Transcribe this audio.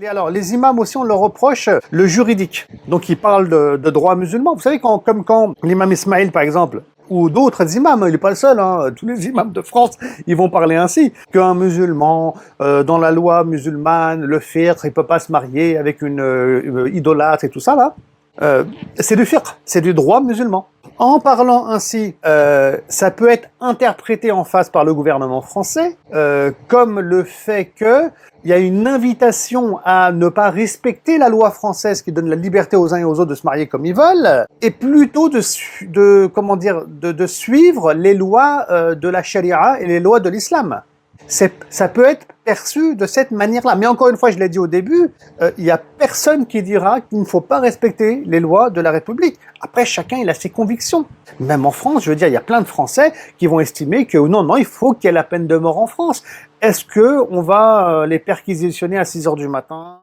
Et alors, les imams aussi, on leur reproche le juridique. Donc, ils parlent de droit musulman. Vous savez, comme quand l'imam Ismaïl, par exemple, ou d'autres imams, il n'est pas le seul, hein, tous les imams de France, ils vont parler ainsi, qu'un musulman, dans la loi musulmane, le fiqh, il ne peut pas se marier avec une idolâtre et tout ça, là. C'est du fiqh, c'est du droit musulman. En parlant ainsi, ça peut être interprété en face par le gouvernement français comme le fait qu'il y a une invitation à ne pas respecter la loi française qui donne la liberté aux uns et aux autres de se marier comme ils veulent, et plutôt de suivre les lois de la charia et les lois de l'islam. Ça peut être perçu de cette manière-là. Mais encore une fois, je l'ai dit au début, il n'y a personne qui dira qu'il ne faut pas respecter les lois de la République. Après, chacun il a ses convictions. Même en France, je veux dire, il y a plein de Français qui vont estimer que non, il faut qu'il y ait la peine de mort en France. Est-ce qu'on va les perquisitionner à 6 heures du matin ?